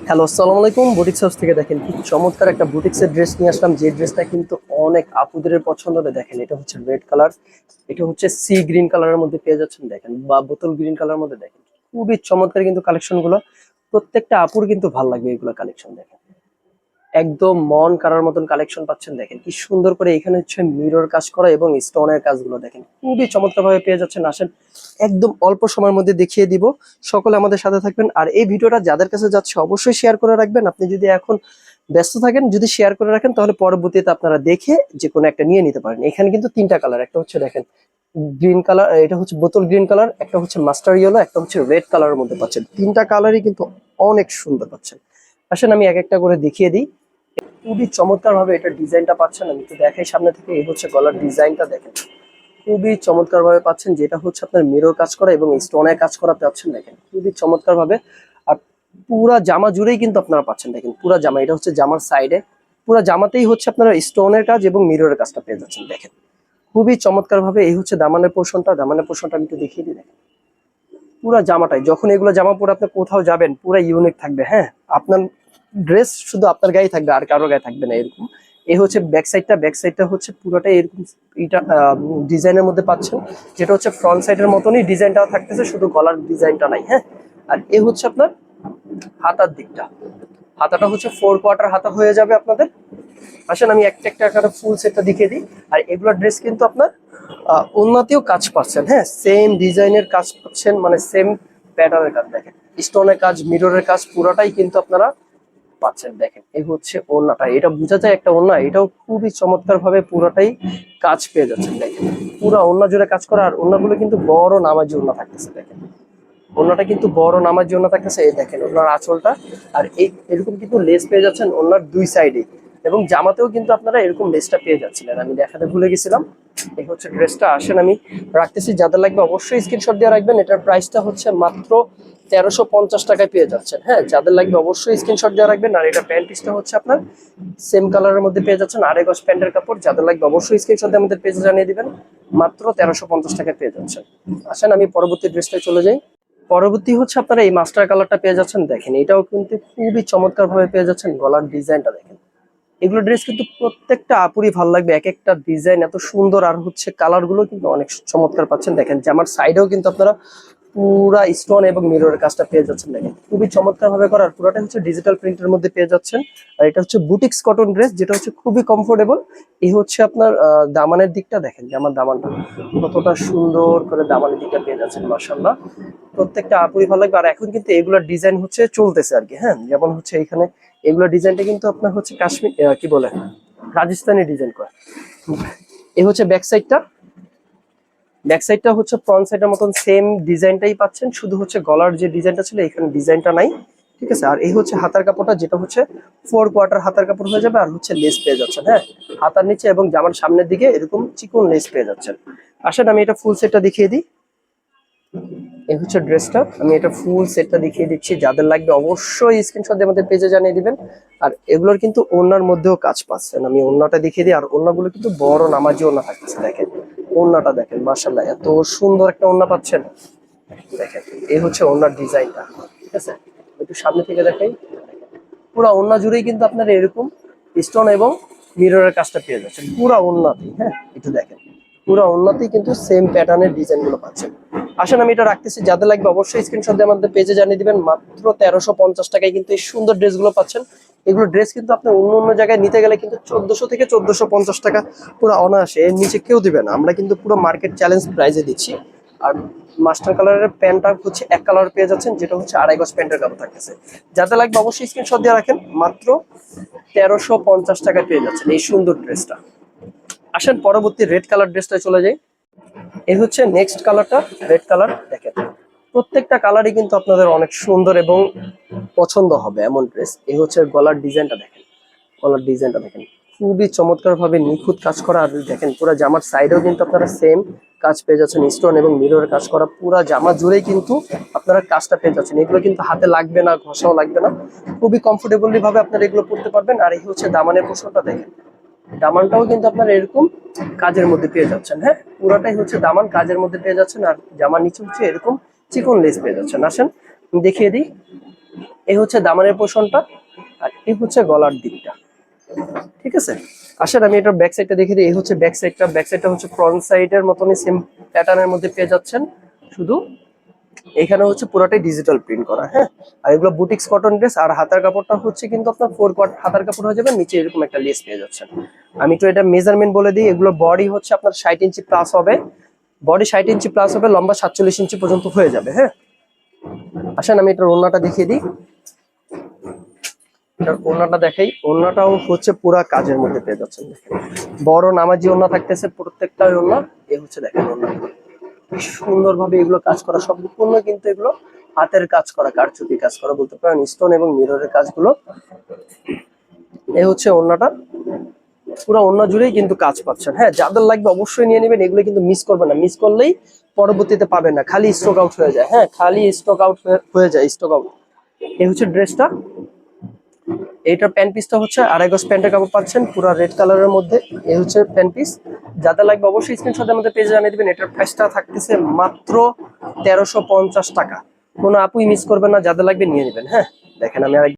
Hello, আসসালামু আলাইকুম। Boutiques house থেকে দেখেন কি চমৎকার একটা বুটিক্সের ড্রেস নিয়ে আসলাম, যে ড্রেসটা কিন্তু অনেক আপুদের পছন্দ হবে। দেখেন, এটা হচ্ছে রেড কালার, এটা হচ্ছে সি গ্রিন কালারের মধ্যে পেয়ে যাচ্ছেন। দেখেন, বা বোতল গ্রিন কালারের মধ্যে দেখেন, খুবই চমৎকার কিন্তু কালেকশন গুলো। প্রত্যেকটা আপুর কিন্তু ভালো লাগবে এগুলো কালেকশন। দেখেন, একদম মন কাড়ার মতন কালেকশন পাচ্ছেন। দেখেন কি সুন্দর করে এখানে হচ্ছে মিরর কাজ করা এবং স্টোনের কাজগুলো দেখেন খুবই চমৎকার ভাবে পেয়ে যাচ্ছেন। আসেন, একদম অল্প সময়ের মধ্যে দেখিয়ে দিব। সকলে আমাদের সাথে থাকবেন, আর এই ভিডিওটা যাদের কাছে যাচ্ছে অবশ্যই শেয়ার করে রাখবেন। আপনি যদি এখন ব্যস্ত থাকেন, যদি শেয়ার করে রাখেন তাহলে পরবর্তীতে আপনারা দেখে যে কোনো একটা নিয়ে নিতে পারেন। এখানে কিন্তু তিনটা কালার, একটা হচ্ছে দেখেন গ্রিন কালার, এটা হচ্ছে বোতল গ্রিন কালার, একটা হচ্ছে মাস্টার ইয়েলো, একটা হচ্ছে রেড কালারের মধ্যে পাচ্ছেন। তিনটা কালারই কিন্তু অনেক সুন্দর পাচ্ছেন। আসেন আমি এক একটা করে দেখিয়ে দিই। খুবই চমৎকার ভাবে এটা ডিজাইনটা পাচ্ছেন। আমি তো দেখাই সামনে থেকে। এই হচ্ছে গলার ডিজাইনটা দেখেন, খুবই চমৎকার ভাবে পাচ্ছেন, যেটা হচ্ছে আপনার মিরর কাজ করা এবং স্টোনের কাজ করা পাচ্ছেন। দেখেন খুবই চমৎকার ভাবে। আর পুরা জামা জুড়েই কিন্তু আপনারা পাচ্ছেন। দেখেন পুরা জামা, এটা হচ্ছে জামার সাইডে, পুরা জামাতেই হচ্ছে আপনারা স্টোনের কাজ এবং মিররের কাজটা পেয়ে যাচ্ছেন। দেখেন খুবই চমৎকার ভাবে। এই হচ্ছে দামানের পোর্শনটা, দামানের পোর্শনটা আমি একটু দেখিয়ে দিই। দেখেন পুরা জামাটাই, যখন এগুলো জামা পরে আপনি কোথাও যাবেন পুরা ইউনিক থাকবে। হ্যাঁ, আপনার ড্রেস শুধু আপনার গায়ে থাকবে, আর কারো গায়ে থাকবে না এরকম। এই হচ্ছে ব্যাক সাইডটা, ব্যাক সাইডটা হচ্ছে পুরোটাই এরকম এটা ডিজাইনের মধ্যে পাচ্ছেন, যেটা হচ্ছে ফ্রন্ট সাইডের মতনই ডিজাইনটাও থাকতেছে, শুধু গলার ডিজাইনটা নাই। হ্যাঁ, আর এ হচ্ছে আপনার হাতার দিকটা। হাতাটা হচ্ছে 4 কোয়ার্টার হাতা হয়ে যাবে আপনাদের। আসেন আমি একটা একটা আকারে ফুল সেটটা দেখিয়ে দিই। আর এগুলোর ড্রেস কিন্তু আপনার ওন্নাতেও কাজ পাচ্ছেন। হ্যাঁ, সেম ডিজাইনের কাজ পাচ্ছেন, মানে সেম প্যাটার্নের কাজ। দেখেন স্টোনের কাজ, মিররের কাজ পুরোটাই কিন্তু আপনারা পাচ্ছেন। দেখেন এই হচ্ছে ওড়নাটা, এটা বোঝা যায় একটা ওড়না, এটাও খুবই চমৎকার ভাবে পুরোটাই কাজ পেয়ে যাচ্ছেন। দেখেন পুরো ওড়না জুড়ে কাজ করা, আর ওড়নাগুলো কিন্তু বড় নামাজি ওড়না থাকতেছে। দেখেন ওড়নাটা কিন্তু বড় নামাজি ওড়না থাকতেছে। এই দেখেন ওড়নার আঁচলটা, আর এই এরকম কিন্তু লেস পেয়ে যাচ্ছেন ওড়নার দুই সাইডে, এবং জামাতেও কিন্তু আপনারা এরকম লেসটা পেয়ে যাচ্ছিলেন, আমি দেখাতে ভুলে গেছিলাম। এই হচ্ছে ড্রেসটা। আসেন আমি রাখতেছি, যাদের লাগবে অবশ্যই স্ক্রিনশট দিয়ে রাখবেন। এটার প্রাইসটা হচ্ছে মাত্র 1350 টাকায় পেয়ে যাচ্ছেন। হ্যাঁ, যাদের লাগবে অবশ্যই স্ক্রিনশট দিয়ে রাখবেন। আর এটা প্যান্ট পিসটা হচ্ছে আপনার সেম কালারের মধ্যে পেয়ে যাচ্ছেন, আড়াই গজ প্যান্টের কাপড়। যাদের লাগবে অবশ্যই স্ক্রিনশট দিয়ে আমাদের পেজে জানিয়ে দিবেন। মাত্র 1350 টাকায় পেয়ে যাচ্ছেন। আসেন আমি পরবর্তী ড্রেসটায় চলে যাই। পরবর্তী হচ্ছে আপনারা এই মাস্টার কালারটা পেয়ে যাচ্ছেন। দেখেন এটাও কিন্তু খুবই চমৎকার ভাবে পেয়ে যাচ্ছেন। গলার ডিজাইনটা দেখেন, এগুলো ড্রেস কিন্তু প্রত্যেকটা আপুরই ভালো লাগবে। এক একটা ডিজাইন এত সুন্দর, আর হচ্ছে কালার গুলো কিন্তু অনেক চমৎকার পাচ্ছেন। দেখেন যে আমার সাইডেও কিন্তু আপনারা পুরা স্টোন এবং মিররের কাজটা পেয়ে যাচ্ছেন। দেখেন খুবই চমৎকার ভাবে করার, পুরোটা হচ্ছে ডিজিটাল প্রিন্টের মধ্যে পেয়ে যাচ্ছেন। আর এটা হচ্ছে বুটিক্স কটন ড্রেস, যেটা হচ্ছে খুবই কমফোর্টেবল। এই হচ্ছে আপনার দামানের দিকটা। দেখেন যে আমার দামানটা কতটা সুন্দর করে দামানের দিকটা পেয়ে যাচ্ছেন। মাশাআল্লাহ, প্রত্যেকটা আপুরি ভালো লাগবে। আর এখন কিন্তু এগুলোর ডিজাইন হচ্ছে চলতেছে আর কি। হ্যাঁ, যেমন হচ্ছে এখানে এগুলোর ডিজাইনটা কিন্তু আপনার হচ্ছে কাশ্মীর কি বলে রাজস্থানি ডিজাইন করা। এই হচ্ছে ব্যাক সাইডটা, ব্যাক সাইডটা হচ্ছে ফ্রন্ট সাইডের মতন সেম ডিজাইনটাই পাচ্ছেন, শুধু হচ্ছে গলার যে ডিজাইনটা ছিল এখানে ডিজাইনটা নাই। ঠিক আছে, আর এই হচ্ছে হাতার কাপড়টা, যেটা হচ্ছে 4 কোয়ার্টার হাতার কাপড় হয়ে যাবে। আর হচ্ছে লেস পেয়ে যাচ্ছেন। হ্যাঁ, হাতার নিচে এবং জামার সামনের দিকে এরকম চিকন লেস পেয়ে যাচ্ছেন। আসেন আমি এটা ফুল সেটটা দেখিয়ে দিই। এই হচ্ছে ড্রেসটা, আমি এটা ফুল সেটটা দেখিয়ে দিচ্ছি। যাদের লাগবে অবশ্যই স্ক্রিনশট দিয়ে আমাদের পেজে জানিয়ে দিবেন। আর এগুলোর কিন্তু ওড়নার মধ্যেও কাজ পাচ্ছেন। আমি ওড়নাটা দেখিয়ে দিই। আর ওড়নাগুলো কিন্তু বড় নামাজি ওড়না থাকছে। দেখেন ওড়নাটা দেখেন, মাশাআল্লাহ এত সুন্দর একটা ওড়না পাচ্ছেন। দেখেন এই হচ্ছে ওড়নার ডিজাইনটা। ঠিক আছে, একটু সামনে থেকে দেখাই। পুরো ওড়না জুড়েই কিন্তু আপনার এরকম স্টোন এবং মিররের কাজটা পেয়ে যাচ্ছেন পুরো ওড়নাতেই। হ্যাঁ, একটু দেখেন পুরো ওড়নাতেই কিন্তু সেম প্যাটার্নের ডিজাইন গুলো পাচ্ছেন। আসেন আমি এটা রাখতেছি, যাদের লাগবে অবশ্যই স্ক্রিনশট দিয়ে আমাদের পেজে জানিয়ে দিবেন। মাত্র 1350 টাকায় কিন্তু এই সুন্দর ড্রেসগুলো পাচ্ছেন। এগুলো ড্রেস কিন্তু আপনি অন্য অন্য জায়গায় নিতে গেলে কিন্তু 1400 থেকে 1450 টাকা পুরো অনায়াসে, এর নিচে কেউ দিবে না। আমরা কিন্তু পুরো মার্কেট চ্যালেঞ্জ প্রাইসে দিচ্ছি। আর মাস্টার কালারের প্যান্টটা হচ্ছে এক কালার পেয়ে যাচ্ছেন, যেটা হচ্ছে আড়াই গজ প্যান্টের কাপড় থাকতেছে। যাদের লাগবে অবশ্যই স্ক্রিনশট দিয়ে রাখেন। মাত্র 1350 টাকায় পেয়ে যাচ্ছেন এই সুন্দর ড্রেসটা। আসেন পরবর্তী রেড কালার ড্রেসটা চলে যাই। এই হচ্ছে নেক্সট কালারটা, রেড কালার। দেখেন প্রত্যেকটা কালারই কিন্তু আপনাদের অনেক সুন্দর এবং পছন্দ হবে এমন ড্রেস। এই হচ্ছে গলার ডিজাইনটা দেখেন, গলার ডিজাইনটা দেখেন খুবই চমৎকার ভাবে নিখুঁত কাজ করা। আর দেখেন পুরো জামার সাইডেও কিন্তু আপনারা সেম কাজ পেয়ে যাচ্ছেন, স্টোন এবং মিররের কাজ করা। পুরো জামা জুড়েই কিন্তু আপনারা কাজটা পেয়ে যাচ্ছেন। এগুলো কিন্তু হাতে লাগবে না, ঘষাও লাগবে না, খুবই কমফোর্টেবলি ভাবে আপনারা এগুলো পড়তে পারবেন। আর এই হচ্ছে দামানের পোর্শনটা দেখেন, দামানটাও কিন্তু আপনারা এরকম কাজের মধ্যে পেয়ে যাচ্ছেন। হ্যাঁ, পুরাটাই হচ্ছে দামান কাজের মধ্যে পেয়ে যাচ্ছেন। আর জামার নিচে হচ্ছে এরকম চিকন লেস পেয়ে যাচ্ছেন। আসেন দেখিয়ে দিই। এই হচ্ছে দামানের পোর্শনটা, আর এই হচ্ছে গলার দিকটা। ঠিক আছে, আসেন আমি এটার ব্যাক সাইডটা দেখিয়ে দিই। এই হচ্ছে ব্যাক সাইডটা, ব্যাক সাইডটা হচ্ছে ফ্রন্ট সাইডের মতনই সেম প্যাটার্নের মধ্যে পেয়ে যাচ্ছেন, শুধু এখানে হচ্ছে পুরোটাই ডিজিটাল প্রিন্ট করা। হ্যাঁ, আর এগুলো বুটিক্স কটন ড্রেস, আর হাতার কাপড়টা হচ্ছে কিন্তু আপনার 4 কোয়ার্ট হাতার কাপড় হয়ে যাবে, নিচে এরকম একটা লেস পেয়ে যাচ্ছেন। আমি তো এটা মেজারমেন্ট বলে দিই, এগুলো বডি হচ্ছে আপনার 60 ইঞ্চি প্লাস হবে, বডি 60 ইঞ্চি প্লাস হবে, লম্বা 47 ইঞ্চি পর্যন্ত হয়ে যাবে। হ্যাঁ, আসেন আমি এটার ওড়নাটা দেখিয়ে দিই। এটার ওড়নাটা দেখাই, ওড়নাটাও হচ্ছে পুরা কাজের মধ্যে পেয়ে যাচ্ছেন। দেখেন বড় নামাজি ওড়না থাকতেছে প্রত্যেকটা ওড়না। এই হচ্ছে দেখেন ওড়না সুন্দরভাবে এগুলো কাজ করা, সম্পূর্ণ কিন্তু এগুলো হাতের কাজ করা, কারচুপি কাজ করা বলতে পারেন, স্টোন এবং মিররের কাজগুলো। এই হচ্ছে ওড়নাটা, পুরো ওড়না জুড়েই কিন্তু কাজ পাচ্ছেন। হ্যাঁ, যাদের লাগবে অবশ্যই নিয়ে নেবেন, এগুলো কিন্তু মিস করবেন না, মিস করলেই পরবর্তীতে পাবেন না, খালি স্টক আউট হয়ে যায়। হ্যাঁ, খালি স্টক আউট হয়ে যায়, স্টক আউট। এই হচ্ছে ড্রেসটা, এইটার প্যান্ট পিসটা হচ্ছে 2.5 গজ প্যান্টের কাপড় পাচ্ছেন, পুরো রেড কালারের মধ্যে। এই হচ্ছে প্যান্ট পিস, যাদের লাগবে অবশ্যই স্ক্রিনশট আমাদের পেজে জানিয়ে দিবেন। এটার প্রাইসটা থাকতেছে মাত্র 1350 টাকা। কোনো আপুই মিস করবেন না, যাদের লাগবে নিয়ে নেবেন। হ্যাঁ, দেখেন আমি আর